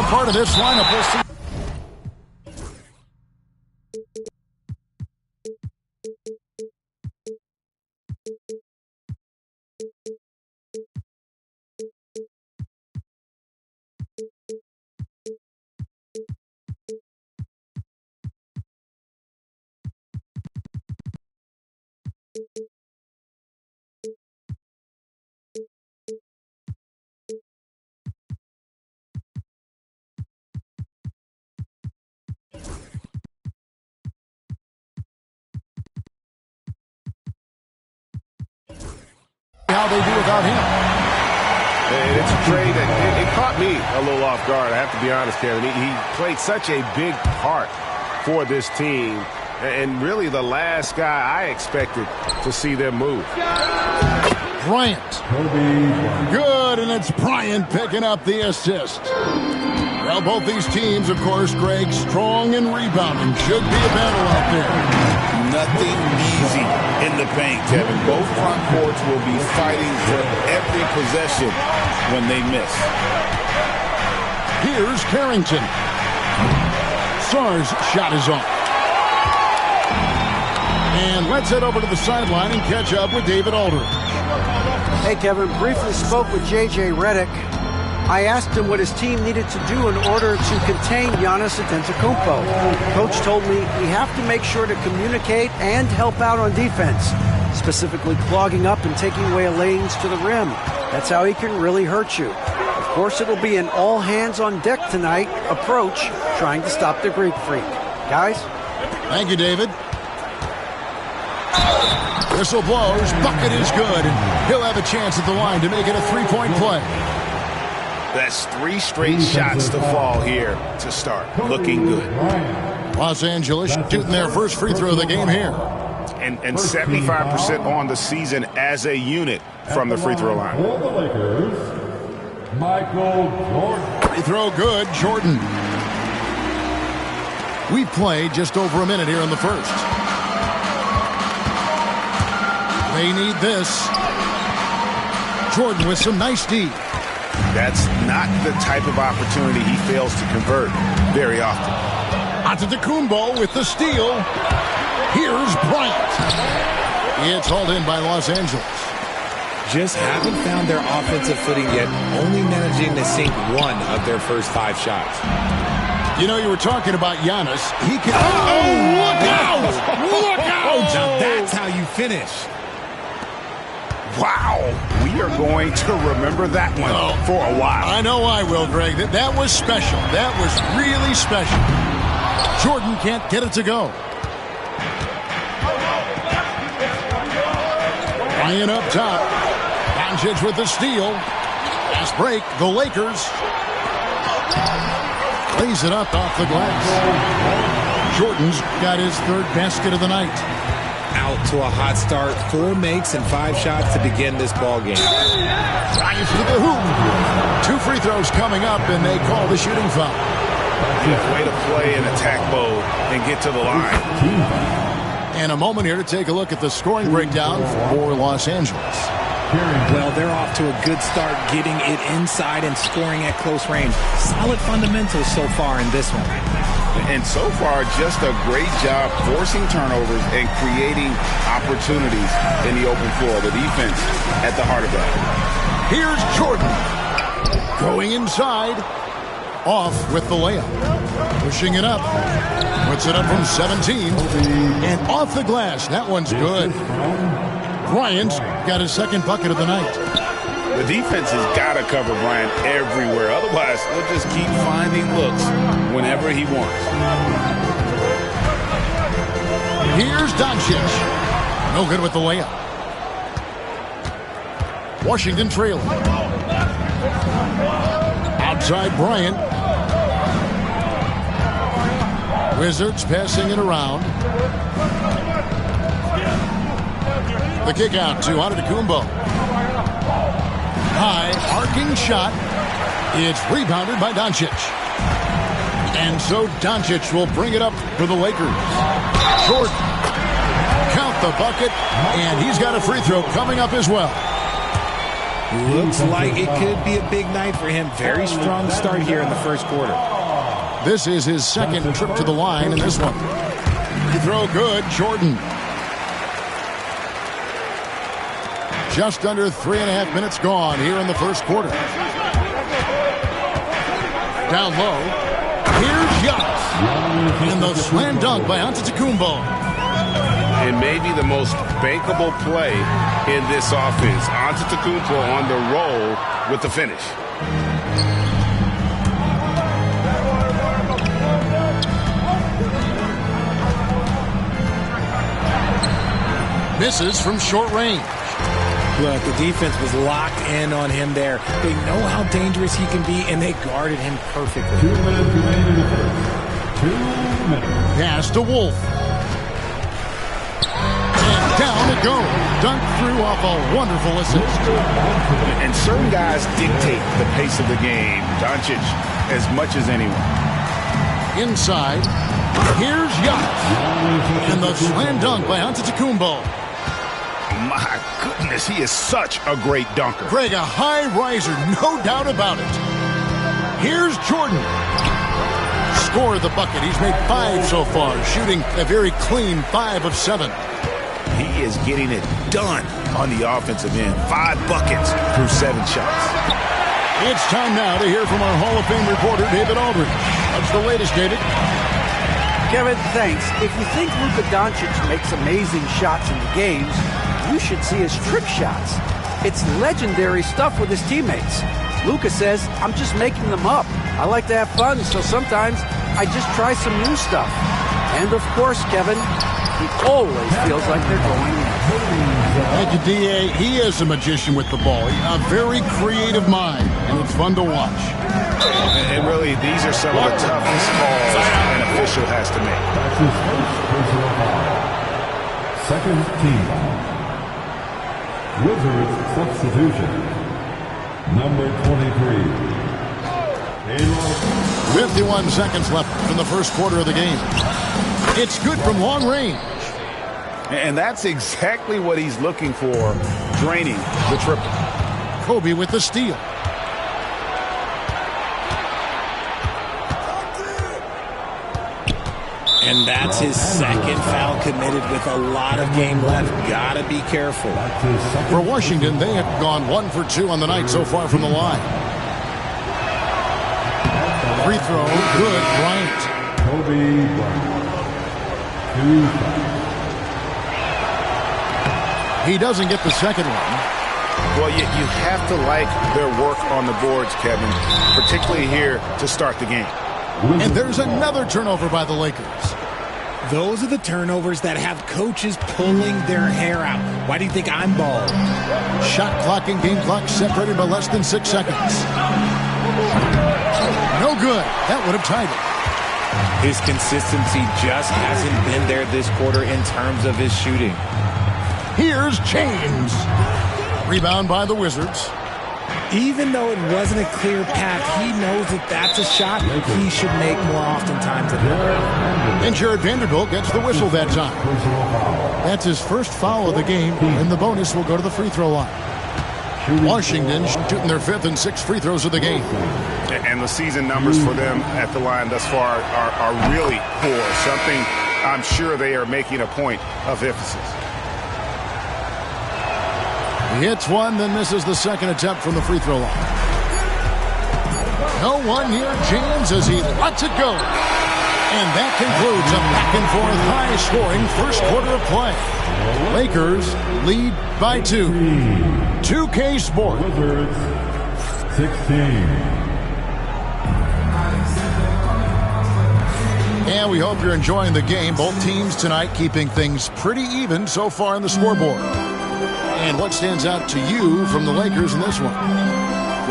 part of this lineup we'll see. How they do without him. And it's a trade that it caught me a little off guard. I have to be honest, Kevin. He played such a big part for this team, and really the last guy I expected to see them move. Bryant. Good, and it's Bryant picking up the assist. Well, both these teams, of course, Greg, strong and rebounding. Should be a battle out there. Nothing easy in the paint, Kevin. Both front courts will be fighting for every possession when they miss. Here's Carrington. Sarr's shot is off. And let's head over to the sideline and catch up with David Aldridge. Hey, Kevin, briefly spoke with J.J. Redick. I asked him what his team needed to do in order to contain Giannis Antetokounmpo. Coach told me we have to make sure to communicate and help out on defense, specifically clogging up and taking away lanes to the rim. That's how he can really hurt you. Of course, it'll be an all-hands-on-deck tonight approach, trying to stop the Greek Freak. Guys? Thank you, David. Whistle blows. Bucket is good. And he'll have a chance at the line to make it a three-point play. That's 3 straight shots to fall here to start. Looking good. Los Angeles shooting their first free throw of the game here. And 75% on the season as a unit from the free throw line. Michael Jordan. Free throw good, Jordan. We've played just over a minute here in the first. They need this. Jordan with some nice D. That's not the type of opportunity he fails to convert very often. Antetokounmpo with the steal. Here's Bryant. It's hauled in by Los Angeles. Just haven't found their offensive footing yet, only managing to sink 1 of their first 5 shots. You know, you were talking about Giannis. He can... Oh, look out! Look out! Now that's how you finish. Wow, we are going to remember that one for a while. I know I will, Greg. That was special. That was really special. Jordan can't get it to go. Bryant up top. Doncic with the steal. Fast break. The Lakers. Lays it up off the glass. Jordan's got his 3rd basket of the night. Out to a hot start, 4 makes and 5 shots to begin this ball game. Bryant to the hoop. 2 free throws coming up, and they call the shooting foul. Way to play in attack mode and get to the line. And a moment here to take a look at the scoring breakdown for Los Angeles. Well, they're off to a good start, getting it inside and scoring at close range. Solid fundamentals so far in this one. And so far, just a great job forcing turnovers and creating opportunities in the open floor. The defense at the heart of that. Here's Jordan. Going inside. Off with the layup. Pushing it up. Puts it up from 17. And off the glass. That one's good. Bryant got his 2nd bucket of the night. The defense has got to cover Bryant everywhere. Otherwise, they'll just keep finding looks whenever he wants. Here's Doncic. No good with the layup. Washington trailing. Outside Bryant. Wizards passing it around. The kick out to Antetokounmpo. High arcing shot. It's rebounded by Doncic. And so Doncic will bring it up for the Lakers. Jordan. Count the bucket. And he's got a free throw coming up as well. Looks like it could be a big night for him. Very strong start here in the first quarter. This is his second trip to the line in this one. The throw good, Jordan. Just under 3.5 minutes gone here in the first quarter. Down low. Here's Giannis. And the slam dunk by Antetokounmpo. It may be the most bankable play in this offense. Antetokounmpo on the roll with the finish. Misses from short range. Look, the defense was locked in on him there. They know how dangerous he can be, and they guarded him perfectly. 2 minutes remaining in the first. 2 minutes. Pass to Wolf. And down it goes. Dunked through off a wonderful assist. And certain guys dictate the pace of the game. Doncic as much as anyone. Inside. Here's Giannis. And the slam dunk by Antetokounmpo. My goodness, he is such a great dunker. Greg, a high riser, no doubt about it. Here's Jordan. Scored the bucket. He's made 5 so far, shooting a very clean 5 of 7. He is getting it done on the offensive end. 5 buckets through 7 shots. It's time now to hear from our Hall of Fame reporter, David Aldridge. What's the latest, David? Kevin, thanks. If you think Luka Doncic makes amazing shots in the games, you should see his trick shots. It's legendary stuff with his teammates. Luka says, I'm just making them up. I like to have fun, so sometimes I just try some new stuff. And of course, Kevin, he always feels like they're going in. Thank you, D.A. He is a magician with the ball. A very creative mind, and it's fun to watch. And really, these are some of the toughest calls an official has to make. That's his first personal foul. Second team foul. Wizards substitution. Number 23. 51 seconds left in the first quarter of the game. It's good from long range. And that's exactly what he's looking for, draining the triple. Kobe with the steal. And that's his second foul committed with a lot of game left. Gotta be careful. For Washington, they have gone 1 for 2 on the night so far from the line. Free throw, good, Bryant. Kobe Bryant. 2 fouls. He doesn't get the second one. Well, you have to like their work on the boards, Kevin, particularly here to start the game. And there's another turnover by the Lakers. Those are the turnovers that have coaches pulling their hair out. Why do you think I'm bald? Shot clock and game clock separated by less than 6 seconds. No good. That would have tied it. His consistency just hasn't been there this quarter in terms of his shooting. Here's James. Rebound by the Wizards. Even though it wasn't a clear path, he knows that that's a shot he should make more oftentimes than not. And Jared Vanderbilt gets the whistle that time. That's his first foul of the game, and the bonus will go to the free throw line. Washington shooting their 5th and 6th free throws of the game. And the season numbers for them at the line thus far are really poor. Something I'm sure they are making a point of emphasis. He hits one, then misses the second attempt from the free throw line. No one near James as he lets it go. And that concludes a back-and-forth high-scoring first quarter of play. Lakers lead by 2. 2K Sports. Wizards 16. And we hope you're enjoying the game. Both teams tonight keeping things pretty even so far on the scoreboard. And what stands out to you from the Lakers in this one?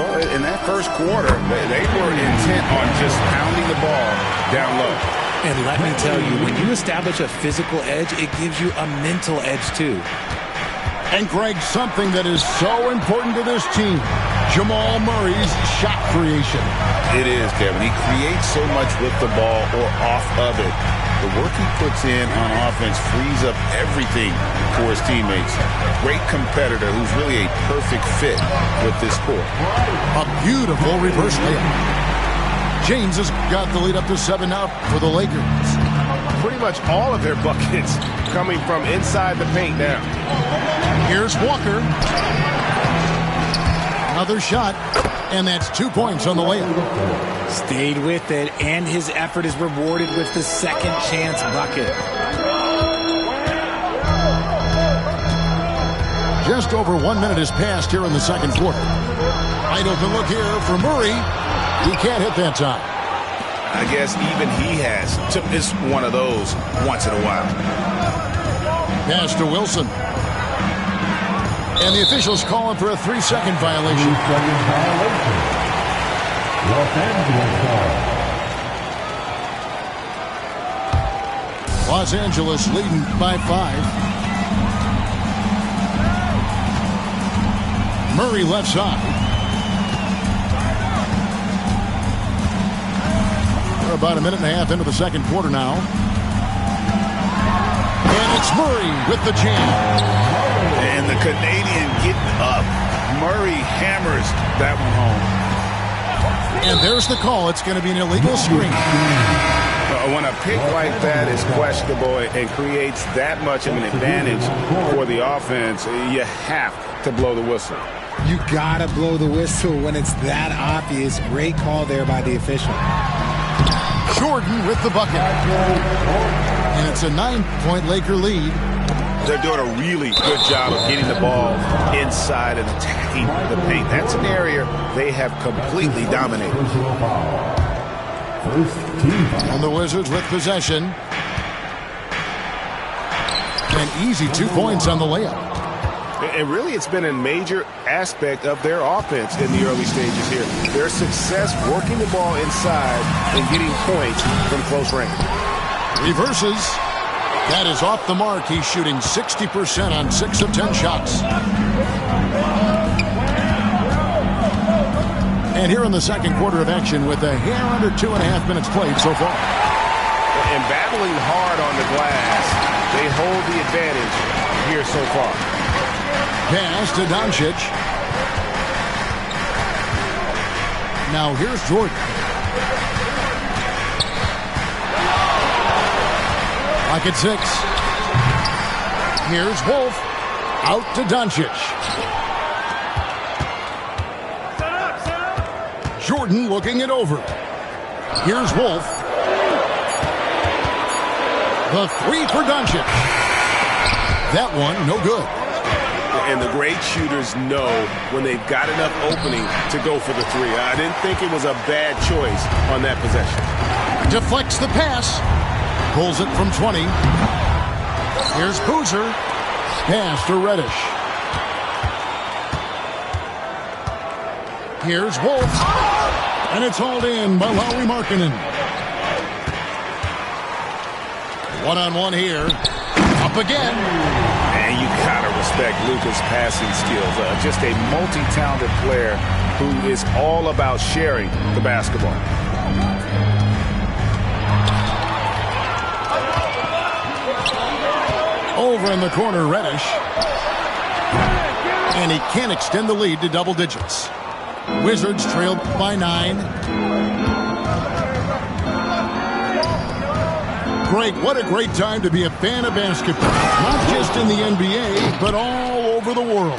Well, in that first quarter, they were intent on just pounding the ball down low. And let me tell you, when you establish a physical edge, it gives you a mental edge too. And Greg, something that is so important to this team, Jamal Murray's shot creation. It is, Kevin. He creates so much with the ball or off of it. the work he puts in on offense frees up everything for his teammates. Great competitor who's really a perfect fit with this sport. A beautiful reverse layup. James has got the lead up to 7 now for the Lakers. Pretty much all of their buckets coming from inside the paint now. Here's Walker. Another shot, and that's 2 points on the layup. Stayed with it, and his effort is rewarded with the second chance bucket. Just over 1 minute has passed here in the second quarter. Wide open look here for Murray. He can't hit that time. I guess even he has to miss one of those once in a while. Pass to Wilson. And the officials calling for a 3-second violation. 3-second violation. Los Angeles ball. Los Angeles leading by 5. Murray left side. We're about a minute and a half into the second quarter now. And it's Murray with the jam. And the Canadian getting up. Murray hammers that one home. And there's the call. It's going to be an illegal screen. When a pick like that is questionable and creates that much of an advantage for the offense, you have to blow the whistle. You gotta blow the whistle when it's that obvious. Great call there by the official. Jordan with the bucket. And it's a 9-point Laker lead. They're doing a really good job of getting the ball inside and attacking the paint. That's an area they have completely dominated. And the Wizards with possession. An easy 2 points on the layup. And really, it's been a major aspect of their offense in the early stages here. Their success working the ball inside and getting points from close range. Reverses. That is off the mark. He's shooting 60% on 6 of 10 shots. And here in the second quarter of action with a hair under 2.5 minutes played so far. And battling hard on the glass, they hold the advantage here so far. Pass to Doncic. Now here's Jordan. Pocket 6. Here's Wolf. Out to Doncic. Jordan looking it over. Here's Wolf. The 3 for Doncic. That one, no good. And the great shooters know when they've got enough opening to go for the 3. I didn't think it was a bad choice on that possession. Deflects the pass. Pulls it from 20. Here's Boozer. Pass to Reddish. Here's Wolf. And it's hauled in by Lauri Markkanen. One-on-one here. Up again. And you gotta respect Luka's passing skills. Just a multi-talented player who is all about sharing the basketball. Over in the corner, Reddish. And he can't extend the lead to double digits. Wizards trail by 9. Greg, what a great time to be a fan of basketball. Not just in the NBA, but all over the world.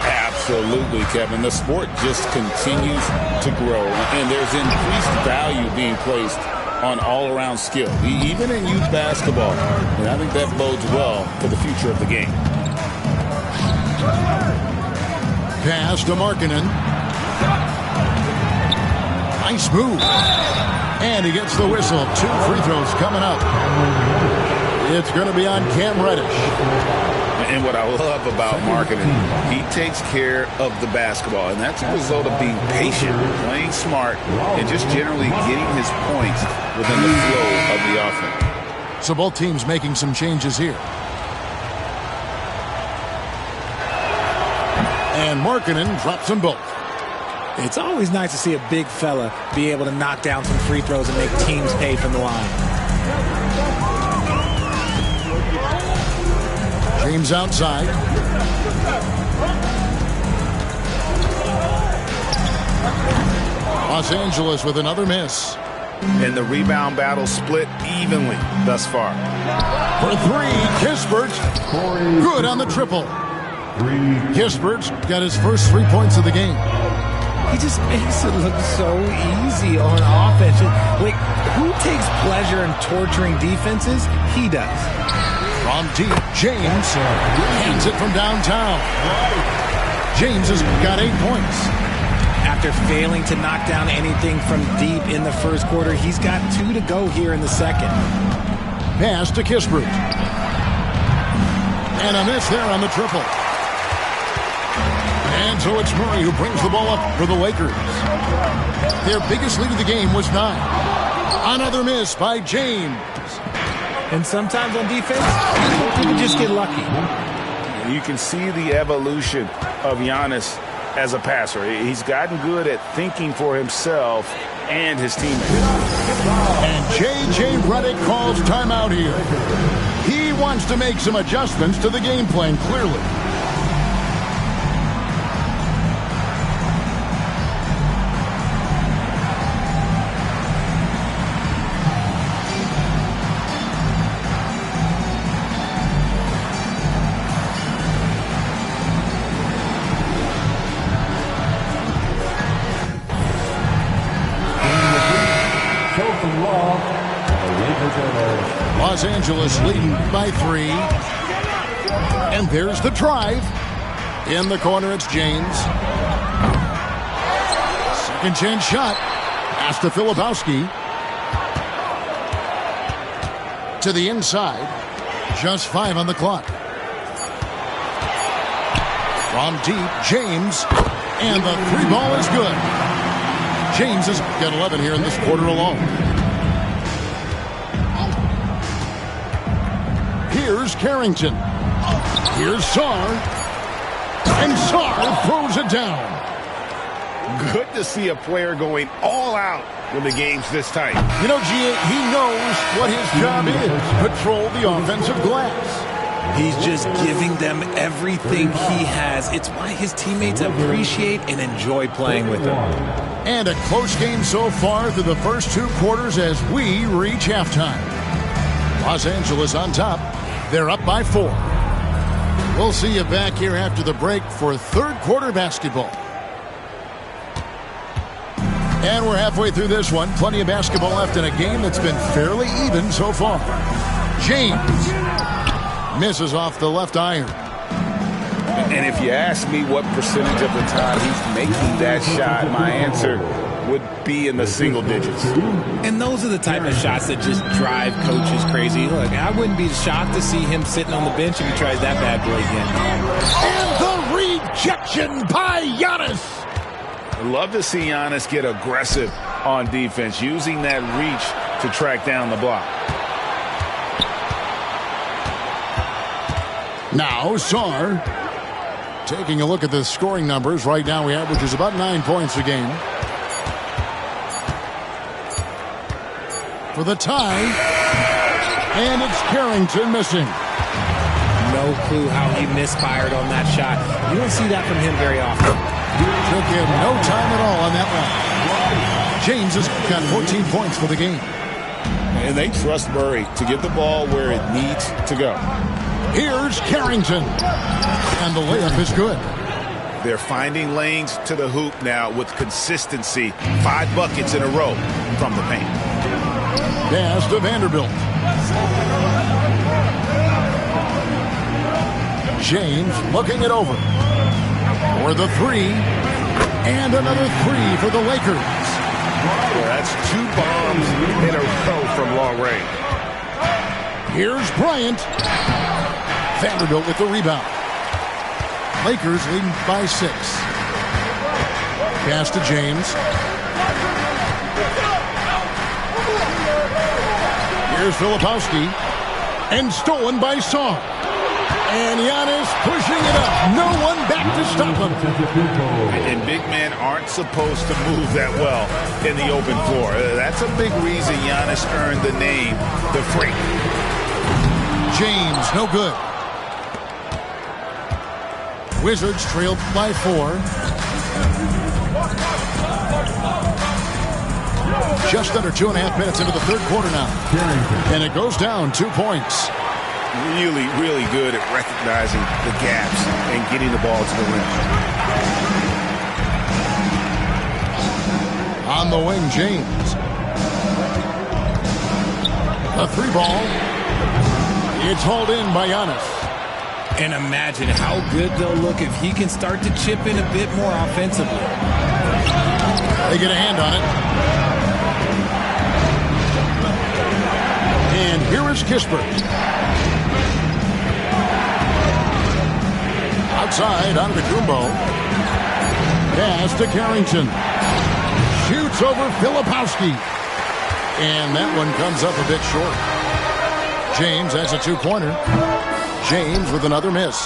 Absolutely, Kevin. The sport just continues to grow, and there's increased value being placed on all-around skill, even in youth basketball. And I think that bodes well for the future of the game. Pass to Markkanen. Nice move. And he gets the whistle. 2 free throws coming up. It's going to be on Cam Reddish. And what I love about Markkanen, he takes care of the basketball. And that's a result of being patient, playing smart, and just generally getting his points within the flow of the offense. So both teams making some changes here. And Markkanen drops them both. It's always nice to see a big fella be able to knock down some free throws and make teams pay from the line. James outside. Los Angeles with another miss. And the rebound battle split evenly thus far. For three, Kispert. Good on the triple. Kispert's got his first 3 points of the game. He just makes it look so easy on offense. Like, who takes pleasure in torturing defenses? He does. From deep, James hands it from downtown. James has got 8 points. After failing to knock down anything from deep in the first quarter, he's got 2 to go here in the second. Pass to Kispert. And a miss there on the triple. And so it's Murray who brings the ball up for the Lakers. Their biggest lead of the game was 9. Another miss by James. And sometimes on defense, people just get lucky. You can see the evolution of Giannis as a passer. He's gotten good at thinking for himself and his teammates. And J.J. Redick calls timeout here. He wants to make some adjustments to the game plan, clearly. Los Angeles leading by 3. And there's the drive. In the corner, it's James. Second chance shot. Pass to Filipowski. To the inside. Just 5 on the clock. From deep, James. And the 3 ball is good. James has got 11 here in this quarter alone. Here's Carrington. Here's Sarr. And Sarr throws it down. Good to see a player going all out when the game's this tight. You know, G.A., he knows what his job is. Patrol the offensive glass. He's just giving them everything he has. It's why his teammates appreciate and enjoy playing with him. And a close game so far through the first 2 quarters as we reach halftime. Los Angeles on top. They're up by 4. We'll see you back here after the break for third quarter basketball. And we're halfway through this one. Plenty of basketball left in a game that's been fairly even so far. James misses off the left iron. And if you ask me what percentage of the time he's making that shot, my answer would be in the single digits. And those are the type of shots that just drive coaches crazy. Look, I wouldn't be shocked to see him sitting on the bench if he tries that bad boy again. And the rejection by Giannis. I'd love to see Giannis get aggressive on defense, using that reach to track down the block. Now Sarr. Taking a look at the scoring numbers. Right now he averages about 9 points a game. For the tie. And it's Carrington missing. No clue how he misfired on that shot. You don't see that from him very often. Took him no time at all on that one. James has got 14 points for the game. And they trust Murray to get the ball where it needs to go. Here's Carrington. And the layup is good. They're finding lanes to the hoop now with consistency. 5 buckets in a row from the paint. Pass to Vanderbilt. James looking it over. For the 3. And another 3 for the Lakers. Well, that's 2 bombs in a row from long range. Here's Bryant. Vanderbilt with the rebound. Lakers leading by 6. Pass to James. Here's Filipowski. And stolen by Sarr. And Giannis pushing it up. No one back to stop him. And big men aren't supposed to move that well in the open floor. That's a big reason Giannis earned the name, the Freak. James, no good. Wizards trailed by 4. Just under 2.5 minutes into the third quarter now. And it goes down 2 points. Really, really good at recognizing the gaps and getting the ball to the rim. On the wing, James. A 3-ball. It's hauled in by Giannis. And imagine how good they'll look if he can start to chip in a bit more offensively. They get a hand on it. And here is Kispert. Outside, Antetokounmpo. Pass to Carrington. Shoots over Filipowski. And that one comes up a bit short. James has a 2-pointer. James with another miss.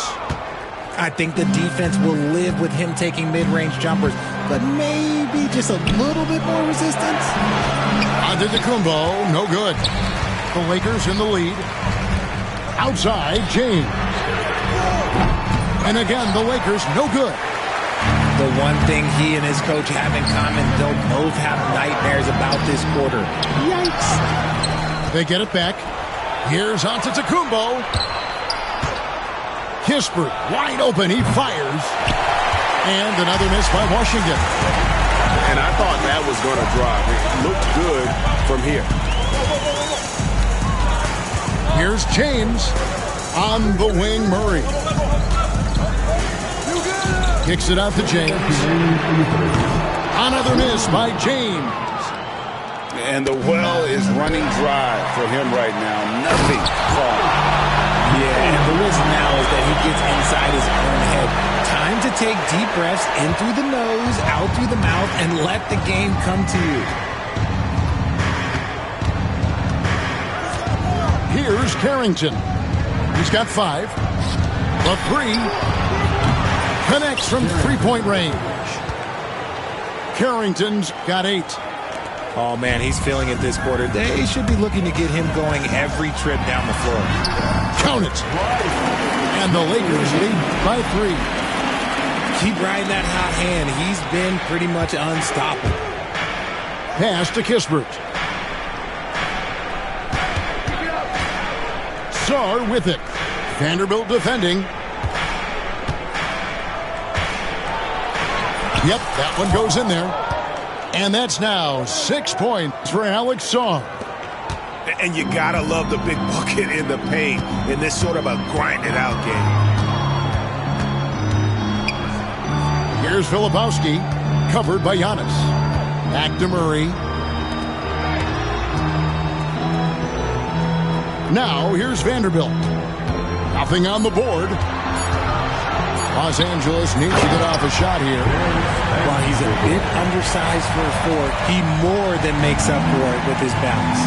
I think the defense will live with him taking mid-range jumpers, but maybe just a little bit more resistance. Antetokounmpo, no good. The Lakers in the lead. Outside, James. And again, the Lakers, no good. The one thing he and his coach have in common, they'll both have nightmares about this quarter. Yikes. They get it back. Here's Antetokounmpo. Kispert, wide open, he fires. And another miss by Washington. And I thought that was going to drop. It looked good from here. Here's James. On the wing, Murray. Kicks it out to James. Another miss by James. And the well is running dry for him right now. Nothing falling. Yeah, and the risk now is that he gets inside his own head. Time to take deep breaths in through the nose, out through the mouth, and let the game come to you. Here's Carrington. He's got 5. The 3 connects from 3-point range. Carrington's got 8. Oh, man, he's feeling it this quarter. They should be looking to get him going every trip down the floor. Count it. And the Lakers lead by 3. Keep riding that hot hand. He's been pretty much unstoppable. Pass to Kispert. Sarr with it. Vanderbilt defending. Yep, that one goes in there. And that's now 6 points for Alex Sarr. And you got to love the big bucket in the paint in this sort of a grind-it-out game. Here's Filipowski, covered by Giannis. Back to Murray. Now, here's Vanderbilt. Nothing on the board. Los Angeles needs to get off a shot here. While he's a bit undersized for a 4, he more than makes up for it with his bounce.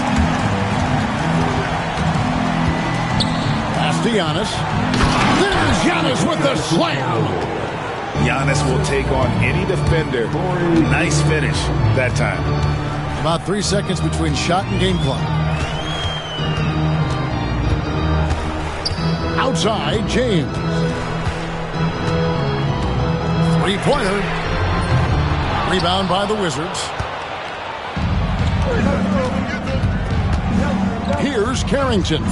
Pass to Giannis. There's Giannis with the slam. Giannis will take on any defender. Nice finish that time. About 3 seconds between shot and game clock. Outside, James. 3-pointer. Rebound by the Wizards. Here's Carrington.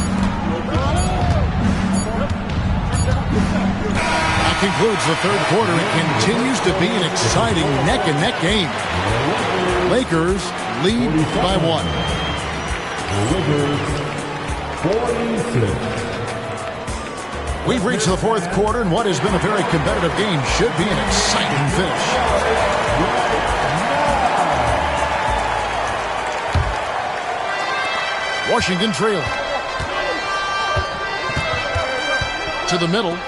That concludes the third quarter. It continues to be an exciting neck-and-neck game. Lakers lead by 1. 46. We've reached the fourth quarter, and what has been a very competitive game should be an exciting finish. Washington trailing. To the middle.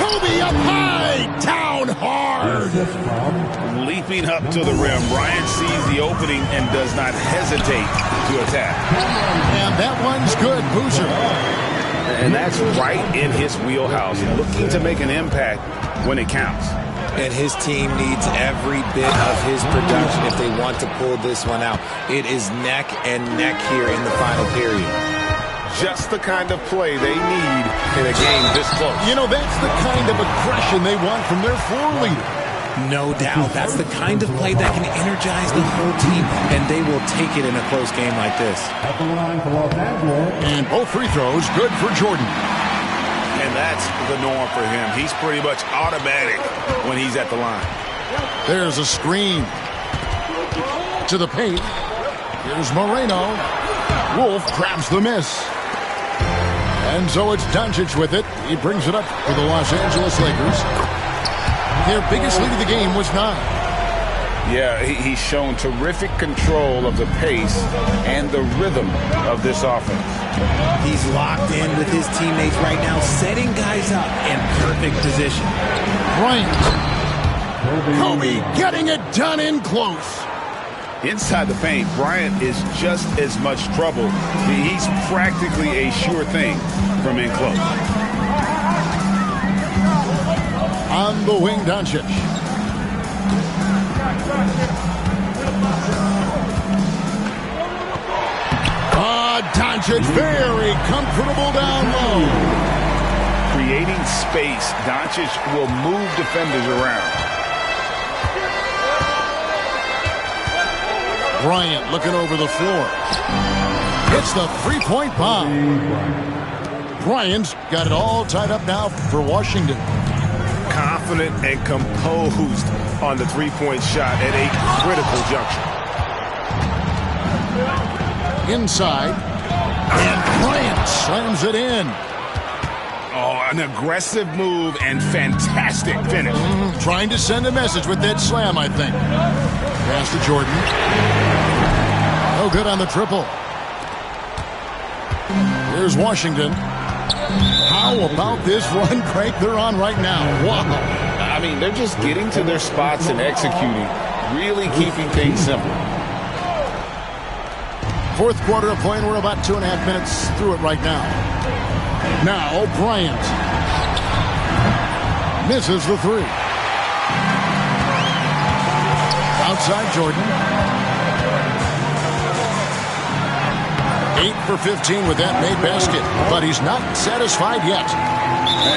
Kobe up high, down hard. Leaping up to the rim, Bryant sees the opening and does not hesitate to attack. And that one's good, Boozer. And that's right in his wheelhouse, looking to make an impact when it counts. And his team needs every bit of his production if they want to pull this one out. It is neck and neck here in the final period. just the kind of play they need in a game this close. You know, that's the kind of aggression they want from their floor leader. No doubt. That's the kind of play that can energize the whole team, and they will take it in a close game like this. At the line for Los Angeles. And both free throws good for Jordan. And that's the norm for him. He's pretty much automatic when he's at the line. There's a screen. To the paint. Here's Moreno. Wolf grabs the miss. And so it's Doncic with it. He brings it up for the Los Angeles Lakers. Their biggest lead of the game was 9. Yeah, he's shown terrific control of the pace and the rhythm of this offense. He's locked in with his teammates right now, setting guys up in perfect position. Bryant. Kobe getting it done in close. Inside the paint, Bryant is just as much trouble. He's practically a sure thing from in close. On the wing, Doncic. Doncic very comfortable down low. Creating space, Doncic will move defenders around. Bryant looking over the floor. Hits the three-point bomb. Bryant's got it all tied up now for Washington. Confident and composed on the three-point shot at a critical juncture. Inside. And Bryant slams it in. Oh, an aggressive move and fantastic finish. Trying to send a message with that slam, I think. Pass to Jordan. No good on the triple. Here's Washington. How about this run break they're on right now? Wow. I mean, they're just getting to their spots and executing, really keeping things simple. Fourth quarter of play, and we're about 2.5 minutes through it right now. Now, Bryant misses the three. Outside Jordan. 8 for 15 with that made basket, but he's not satisfied yet.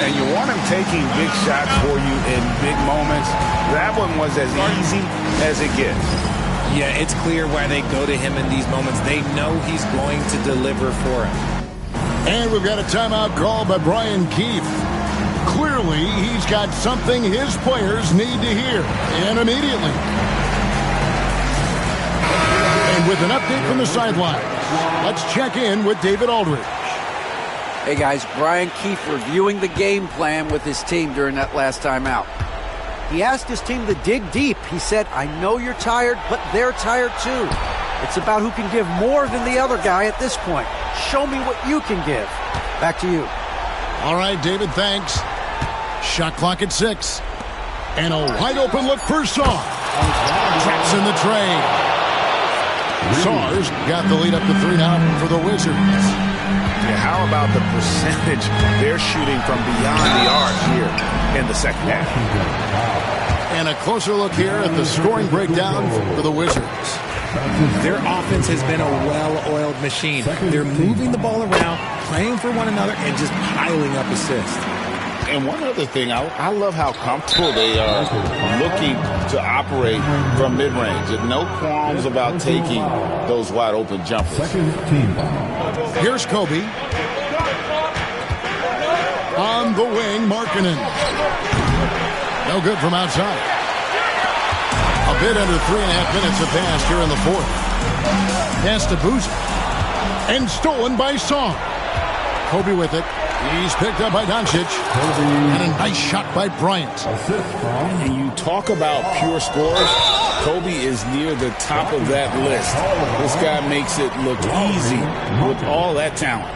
And you want him taking big shots for you in big moments. That one was as easy as it gets. Yeah, it's clear why they go to him in these moments. They know he's going to deliver for him. And we've got a timeout called by Brian Keefe. Clearly, he's got something his players need to hear, and immediately. And with an update from the sideline, let's check in with David Aldridge. Hey guys, Brian Keefe reviewing the game plan with his team during that last timeout. He asked his team to dig deep. He said, I know you're tired, but they're tired too. It's about who can give more than the other guy at this point. Show me what you can give. Back to you. All right, David, thanks. Shot clock at 6. And a wide open look for Saw. Traps in the tray. Saw's got the lead up to 3 now for the Wizards. Yeah, how about the percentage they're shooting from beyond the arc here in the second half? And a closer look here at the scoring breakdown for the Wizards. Their offense has been a well-oiled machine. They're moving the ball around, playing for one another, and just piling up assists. And one other thing, I love how comfortable they are looking to operate from mid-range. And no qualms about taking those wide-open jumpers. Second team. Here's Kobe. On the wing, Markkanen. No good from outside. A bit under 3.5 minutes have passed here in the fourth. Pass to Boozer. And stolen by Song. Kobe with it. He's picked up by Doncic. And a nice shot by Bryant. And you talk about pure scorers, Kobe is near the top of that list. This guy makes it look easy with all that talent.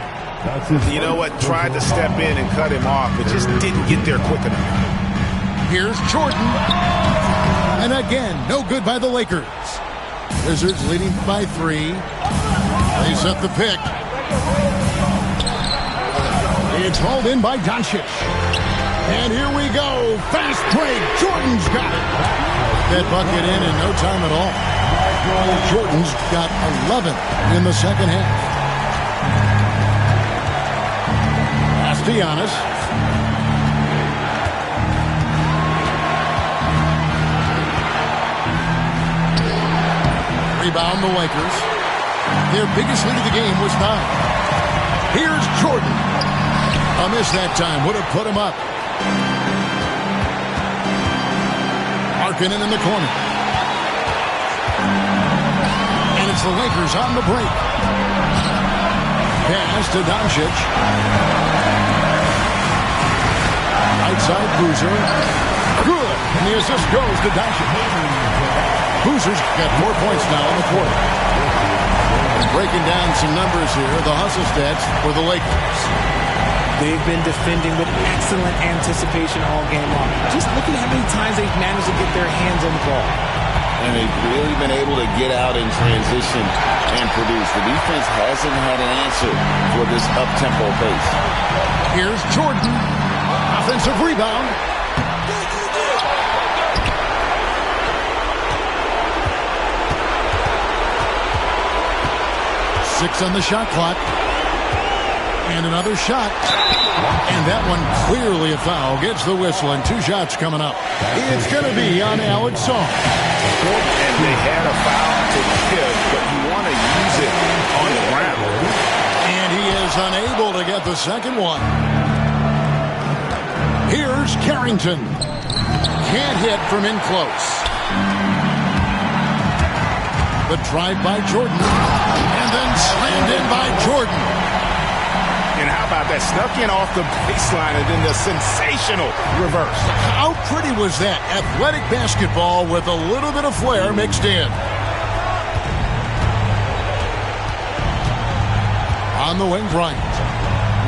You know what? Tried to step in and cut him off, but just didn't get there quick enough. Here's Jordan. And again, no good by the Lakers. Wizards leading by 3. They set the pick. It's hauled in by Doncic. And here we go. Fast break. Jordan's got it. That bucket in no time at all. Jordan's got 11 in the second half. to Giannis. Rebound the Lakers. Their biggest lead of the game was 9. Here's Jordan. A miss that time. Would have put him up. Markkanen in the corner. And it's the Lakers on the break. Pass to Doncic. Right side, Boozer. Good. And the assist goes to Doncic. Boozer's got 4 points now in the quarter. Breaking down some numbers here, the hustle stats for the Lakers. They've been defending with excellent anticipation all game long. Just look at how many times they've managed to get their hands on the ball. And they've really been able to get out in transition and produce. The defense hasn't had an answer for this up-tempo pace. Here's Jordan. Offensive rebound. Six on the shot clock. And another shot. And that one clearly a foul. Gets the whistle and 2 shots coming up. It's going to be on Alex Song. And they had a foul to give, but you want to use it on the ground. And he is unable to get the second one. Here's Carrington. Can't hit from in close. The drive by Jordan. And then slammed in by Jordan. And how about that? Snuck in off the baseline and then the sensational reverse. How pretty was that? Athletic basketball with a little bit of flair mixed in. On the wing, Bryant.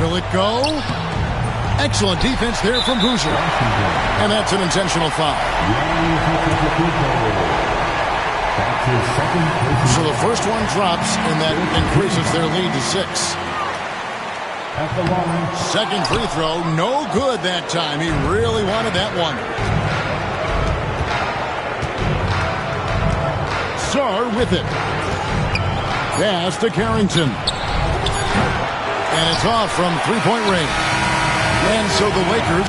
Will it go? Excellent defense there from Boozer. And that's an intentional foul. So the first one drops, and that increases their lead to 6. Second free throw, no good that time. He really wanted that one. Sarr with it. Pass to Carrington. And it's off from three-point range. And so the Lakers...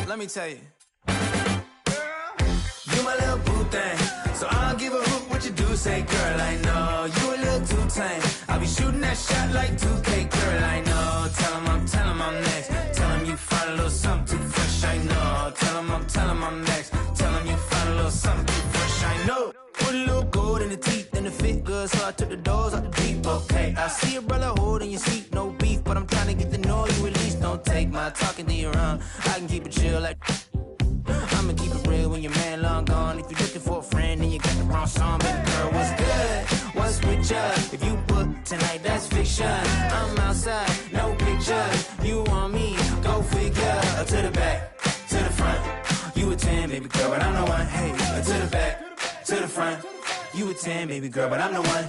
Let me tell you. You my little boo thing, so I don't give a hoot what you do. Say, girl, I know you a little too tame. I'll be shooting that shot like 2K, girl, I know. Tell him I'm next. Tell him you find a little something too fresh, I know. Tell him I'm next. Tell him you find a little something too fresh, I know. Put a little gold in the teeth and it fit good, so I took the doors out the deep. Okay, I see a brother holding your seat, no beef, but I'm trying to get to know you at least. Don't take my talking to your own. I can keep it chill like. I'ma keep it real when your man long gone. If you're looking for a friend and you got the wrong song, baby girl, what's good? What's with ya? If you book tonight, that's fiction. I'm outside, no pictures. You want me? Go figure. to the back, to the front. You a 10, baby girl, but I'm the one.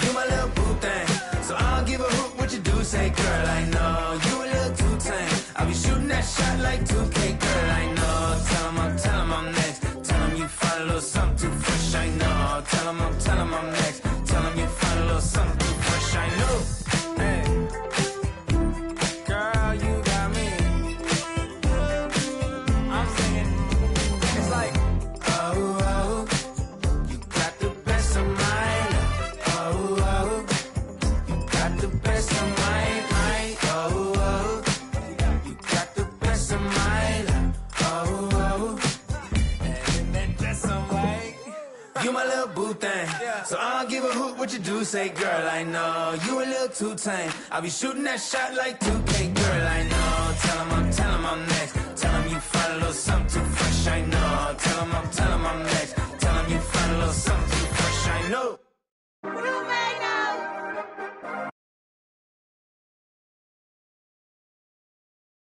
You my little boo thing, so I don't give a hoot what you do. Say, girl, I know you a little too tame. I'll be shooting that shot like 2K, girl, I know. Tell 'em I'm next. Tell 'em you find a little something too fresh, I know. Tell 'em I'm next. Tell 'em you find a little something too fresh, I know. Hey, girl, you got me. I'm singing. It's like, oh, you got the best of mine. Oh, you got the best of mine. Oh, you got the best of mine. Oh, and then that's alright. You my little boo thing, so I don't give a hoot what you do. Say, girl, I know you a little too tame. I'll be shooting that shot like 2K, girl, I know. Tell 'em I'm next. Tell 'em you find a little something too fresh, I know. Tell 'em I'm next. Tell 'em you find a little something too fresh, I know.